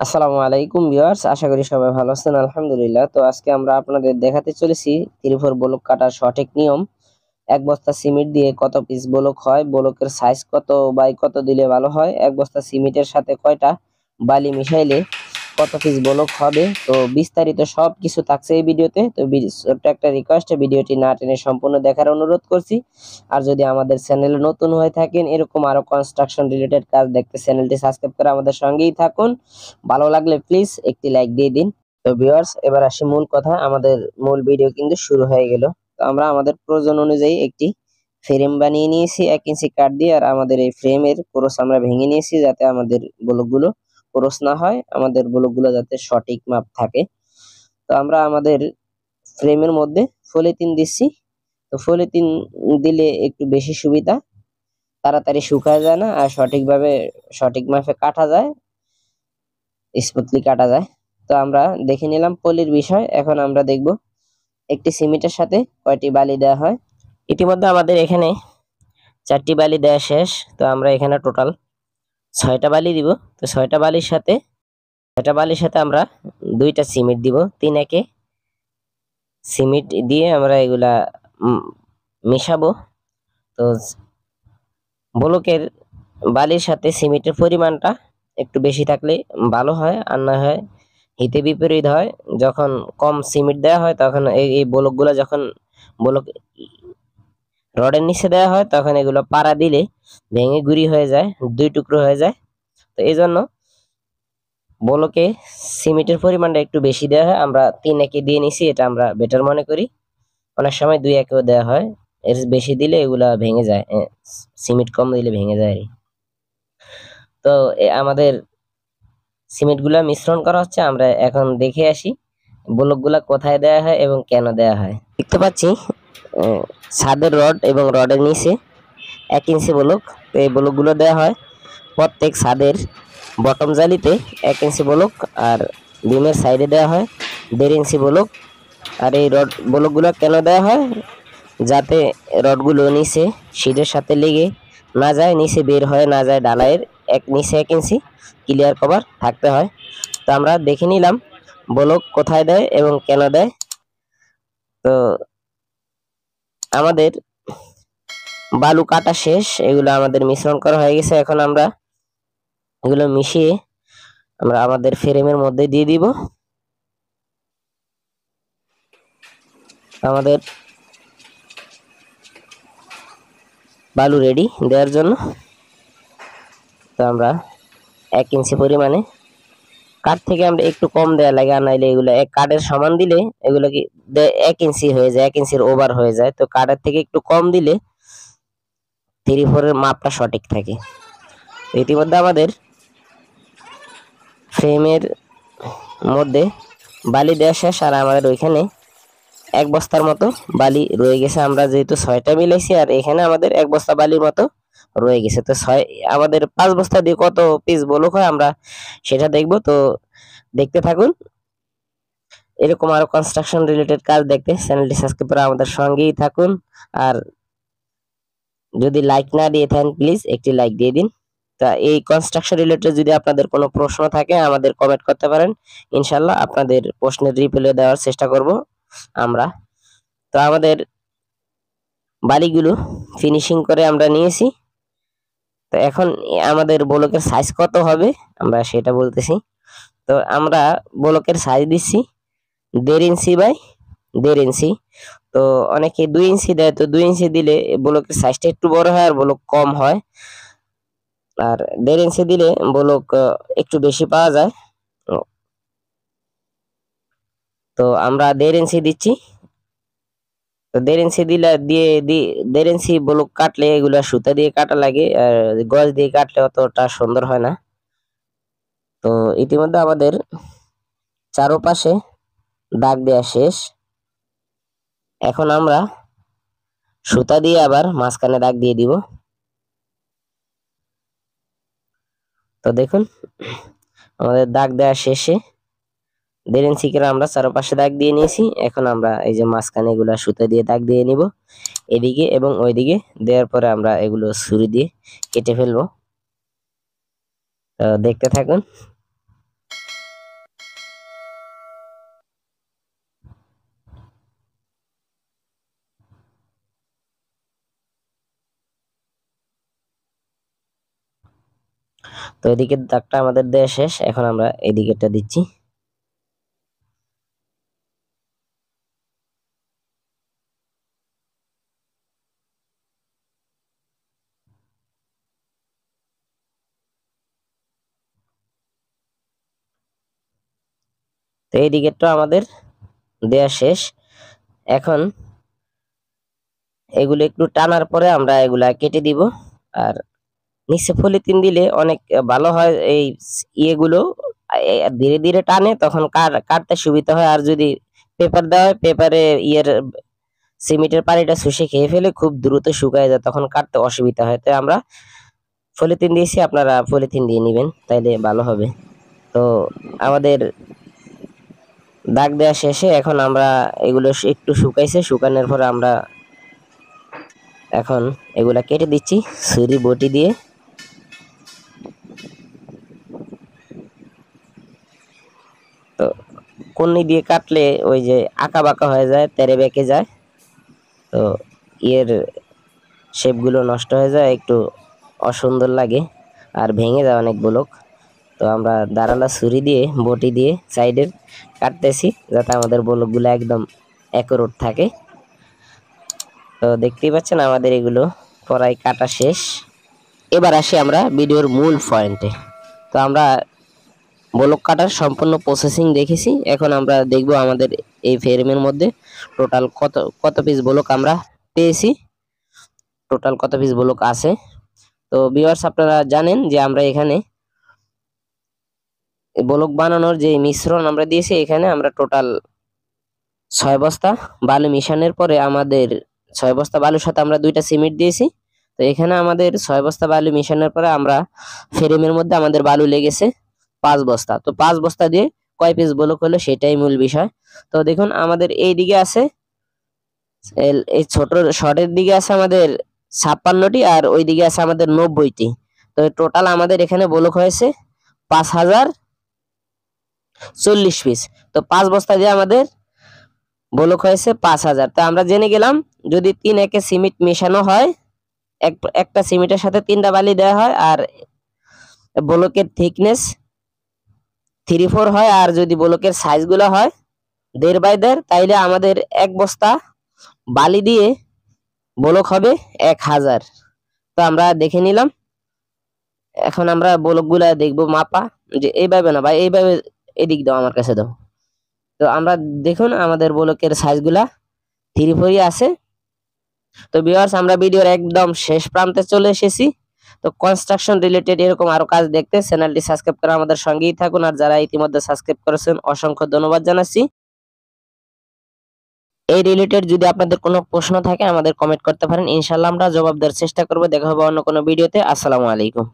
আসসালামু আলাইকুম ভিউয়ার্স, আশা করি সবাই ভালো আছেন। আলহামদুলিল্লাহ। তো আজকে আমরা আপনাদের দেখাতে চলেছি 3-4 ব্লক কাটার সঠিক নিয়ম। এক বস্তা সিমেন্ট দিয়ে কত পিস ব্লক হয়, ব্লকের সাইজ কত বাই কত দিলে ভালো হয়, এক বস্তা সিমেন্টের সাথে কয়টা বালি মিশাইলে কত পিস ব্লক হবে। তো বিস্তারিত সব কিছু থাকছে এই ভিডিওতে। তো ছোট্ট একটা রিকোয়েস্ট, ভিডিওটি না টেনে সম্পূর্ণ দেখার অনুরোধ করছি। আর যদি আমাদের চ্যানেলে নতুন হয়ে থাকেন, এরকম আরো কনস্ট্রাকশন রিলেটেড কাজ দেখতে চ্যানেলটি সাবস্ক্রাইব করে আমাদের সঙ্গেই থাকুন। ভালো লাগলে প্লিজ একটি লাইক দিয়ে দিন। তো ভিউয়ার্স, এবার আসি মূল কথা। আমাদের মূল ভিডিও কিন্তু শুরু হয়ে গেল। তো আমরা আমাদের প্রয়োজন অনুযায়ী একটি ফ্রেম বানিয়ে নিয়েছি 1 ইঞ্চি কাঠ দিয়ে। আর আমাদের এই ফ্রেমের ক্রস আমরা ভেঙে নিয়েছি যাতে আমাদের ব্লকগুলো ক্রস না হয়, আমাদের ব্লকগুলো যাতে সঠিক মাপ থাকে। তো আমরা আমাদের ফ্রেমের মধ্যে পলিথিন দিচ্ছি। তো পলিথিন দিলে একটু বেশি সুবিধা, তাড়াতাড়ি শুকায় যায় না, আর সঠিকভাবে সঠিক মাপে কাটা যায়, স্মুথলি কাটা যায়। তো আমরা দেখে নিলাম পলির বিষয়। এখন আমরা দেখব একটি সিমেন্টের সাথে কয়টি বালি দেওয়া হয়। ইতিমধ্যে আমাদের এখানে 4টি বালি দেওয়া শেষ। তো আমরা এখানে টোটাল 6টা বালি দিব। তো 6টা বালির সাথে আমরা 2টা সিমেন্ট দিব। 3 একে সিমেন্ট দিয়ে আমরা এগুলা মিশাবো। তো ব্লকের বালির সাথে সিমেন্টের পরিমাণটা একটু বেশি থাকলে ভালো হয়, আর না হয় হিতে বিপরীত হয়। যখন কম সিমেন্ট দেওয়া হয় তখন এই ব্লকগুলো যখন ব্লক রডের নিচে দেওয়া হয় তখন এগুলো পাড়া দিলে ভেঙে গুঁড়ি হয়ে যায়, 2 টুকরো হয়ে যায়। তো এই জন্য ব্লকে সিমেন্টের পরিমাণটা একটু বেশি দেওয়া হয়। আমরা 3 একে দিয়ে নিছি, এটা আমরা বেটার মনে করি। অনেক সময় 2 একেও দেওয়া হয়, এর বেশি দিলে এগুলা ভেঙে যায়, সিমেন্ট কম দিলে ভেঙে যায়। তো আমাদের সিমেন্ট গুলা মিশ্রণ করা হচ্ছে। আমরা এখন দেখে আসি ব্লক গুলা কোথায় দেওয়া হয় এবং কেন দেওয়া হয়। দেখতে পাচ্ছি ছাদের রড এবং রডের নিচে 1 ইঞ্চি ব্লক। তো এই ব্লক গুলো দেওয়া হয় প্রত্যেক ছাদের বটম জালিতে 1 ইঞ্চি ব্লক, আর বিমের সাইডে দেওয়া হয় 1.5 ইঞ্চি ব্লক। আর এই ব্লক গুলো কেন দেওয়া হয়? যাতে রডগুলো নিচে শীটের সাথে লেগে না যায়, নিচে বের হয়ে না যায়, ডালাইয়ের নিচে 1 ইঞ্চি ক্লিয়ার কভার থাকতে হয়। তো আমরা দেখে নিলাম ব্লক কোথায় দেয় এবং কেন দেয়। তো আমাদের বালু কাটা শেষ, এগুলো আমাদের মিশ্রণ করা হয়ে গেছে। এখন আমরা এগুলো মিশিয়ে আমরা আমাদের ফ্রেমের মধ্যে দিয়ে দিব। আমাদের বালু রেডি দেওয়ার জন্য। তো আমরা 1 ইঞ্চি পরিমাণে, কাঠ থেকে আমরা একটু কম দেওয়া লাগে, আর নাইলে এগুলো কাঠের সমান দিলে এগুলো কি 1 ইঞ্চি হয়ে যায়, 1 ইঞ্চির ওভার হয়ে যায়। তো কাঠের থেকে একটু কম দিলে 3/4 এর মাপটা সঠিক থাকে। ইতিমধ্যে আমাদের ফ্রেমের মধ্যে বালি দেওয়া শেষ, আর আমাদের ওইখানে 1 বস্তার মতো বালি রয়ে গেছে। আমরা যেহেতু 6টা মিলাইছি, আর এখানে আমাদের 1 বস্তা বালির মতো রয়ে গেছে। তো আমাদের 5 বস্তা দিয়ে কত পিস ব্লক হয় আমরা সেটা দেখব। তো দেখতে থাকুন। এরকম আরো কনস্ট্রাকশন রিলেটেড কাজ দেখতে চ্যানেলটি সাবস্ক্রাইব করে আমাদের সঙ্গেই থাকুন। আর যদি লাইক না দিয়ে থাকেন প্লিজ একটি লাইক দিয়ে দিন। তা এই কনস্ট্রাকশন রিলেটেড যদি আপনাদের কোনো প্রশ্ন থাকে আমাদের কমেন্ট করতে পারেন, ইনশাল্লাহ আপনাদের প্রশ্নের রিপ্লাই দেওয়ার চেষ্টা করব আমরা। তো আমাদের বালিগুলো ফিনিশিং করে আমরা নিয়েছি। তো এখন আমাদের ব্লকের সাইজ কত হবে আমরা সেটা বলতেছি। তো আমরা ব্লকের সাইজ দিচ্ছি 1.5 ইঞ্চি বাই 1.5 ইঞ্চি। তো অনেকে 2 ইঞ্চি দেয়। তো 2 ইঞ্চি দিলে ব্লকের সাইজটা একটু বড় হয় আর ব্লক কম হয়, আর 1.5 ইঞ্চি দিলে ব্লক একটু বেশি পাওয়া যায়। তো আমরা 1.5 ইঞ্চি দিচ্ছি। তো 1.5 ইঞ্চি দিয়ে 1.5 ইঞ্চি ব্লক কাটলে এগুলা সুতা দিয়ে কাটা লাগে, আর গজ দিয়ে কাটলে অতটা সুন্দর হয় না। তো ইতিমধ্যে আমাদের চারপাশে দাগ দেওয়া শেষ। এখন আমরা সুতা দিয়ে আবার মাঝখানে দাগ দিয়ে দিব। তো দেখুন আমাদের দাগ দেওয়া শেষে 1.5 ইঞ্চি করে আমরা চারপাশে দাগ দিয়ে নিয়েছি। এখন আমরা এই যে মাঝখানে এগুলা সুতা দিয়ে দাগ দিয়ে নিব, এদিকে এবং ওইদিকে। দেওয়ার পরে আমরা এগুলো ছুরি দিয়ে কেটে ফেলবো। দেখতে থাকুন। তো এদিকের দাগটা আমাদের দেয়া শেষ, এখন আমরা এদিকেরটা দিচ্ছি। তো এই দিকেরটা আমাদের দেয়া শেষ। এখন এগুলো একটু টানার পরে আমরা এগুলা কেটে দিব। আর নিচে পলিথিন দিলে অনেক ভালো হয়, এই ইয়েগুলো ধীরে ধীরে টানে, তখন কাটতে সুবিধা হয়। আর যদি পেপার দেওয়া হয়, পেপারে সিমেন্টের পানিটা শুষে খেয়ে ফেলে খুব দ্রুত শুকায় যায়, তখন কাটতে অসুবিধা হয়। তাই আমরা পলিথিন দিয়েছি, আপনারা পলিথিন দিয়ে নেবেন, তাইলে ভালো হবে। তো আমাদের দাগ দেওয়া শেষে এখন আমরা এগুলো একটু শুকাইছে, শুকানোর পরে আমরা এখন এগুলা কেটে দিচ্ছি ছুরি বটি দিয়ে। তো কন্নি দিয়ে কাটলে ওই যে আঁকা বাঁকা হয়ে যায়, তেরে বেঁকে যায়, তো এর শেপগুলো নষ্ট হয়ে যায়, একটু অসুন্দর লাগে আর ভেঙে যায় অনেক ব্লক। তো আমরা দাঁড়ালা ছুরি দিয়ে বটি দিয়ে সাইডের কাটতেছি, যাতে আমাদের ব্লকগুলো একদম অ্যাকুরেট থাকে। তো দেখতেই পাচ্ছেন আমাদের এগুলো প্রায় কাটা শেষ। এবার আসি আমরা ভিডিওর মূল পয়েন্টে। তো আমরা ব্লক কাটার সম্পূর্ণ প্রসেসিং দেখেছি, এখন আমরা দেখব আমাদের এই ফ্রেমের মধ্যে টোটাল কত কত পিস ব্লক আমরা পেয়েছি, টোটাল কত পিস ব্লক আছে। তো ভিউয়ার্স, আপনারা জানেন যে আমরা এখানে ব্লক বানানোর যে মিশ্রণ আমরা দিয়েছি, এখানে আমরা টোটাল 6 বস্তা বালু মিশানোর পরে আমাদের 6 বস্তা বালুর সাথে আমরা 2টা সিমেন্ট দিয়েছি। তো এখানে আমাদের 6 বস্তা বালু মিশানোর পরে আমরা ফ্রেমের মধ্যে আমাদের বালু লেগেছে 5 বস্তা। তো 5 বস্তা দিয়ে কয় পিস ব্লক হলো সেটাই মূল বিষয়। তো দেখুন আমাদের এই দিকে আছে, এই ছোট শর্টের দিকে আছে আমাদের 56টি, আর ওই দিকে আছে আমাদের 90টি। তো টোটাল আমাদের এখানে ব্লক হয়েছে 5040 পিস। তো 5 বস্তা দিয়ে আমাদের ব্লক হয়েছে 5000। তো আমরা জেনে গেলাম, যদি 3 একে সিমেন্ট মেশানো হয়, একটা সিমেন্টের সাথে 3টা বালি দেওয়া হয়, আর ব্লকের থিকনেস 3-4 হয়, আর যদি ব্লকের সাইজগুলো হয় 1.5 বাই 1.5, তাইলে আমাদের 1 বস্তা বালি দিয়ে ব্লক হবে 1000। তো আমরা দেখে নিলাম। এখন আমরা ব্লকগুলা দেখবো মাপা, যে এইভাবে না ভাই, এইভাবে এদিক দাও, আমার কাছে দাও। তো আমরা দেখুন আমাদের ব্লকের সাইজগুলা 3-4 আছে। তো ভিউয়ার্স, আমরা ভিডিওর একদম শেষ প্রান্তে চলে এসেছি। তো কনস্ট্রাকশন রিলেটেড এরকম আরো কাজ দেখতে চ্যানেলটি সাবস্ক্রাইব করে আমাদের সঙ্গেই থাকুন। আর যারা ইতিমধ্যে সাবস্ক্রাইব করেছেন, অসংখ্য ধন্যবাদ জানাচ্ছি। এই রিলেটেড যদি আপনাদের কোনো প্রশ্ন থাকে আমাদের কমেন্ট করতে পারেন, ইনশাআল্লাহ আমরা জবাব দেওয়ার চেষ্টা করব। দেখা হবে অন্য কোনো ভিডিওতে। আসসালামু আলাইকুম।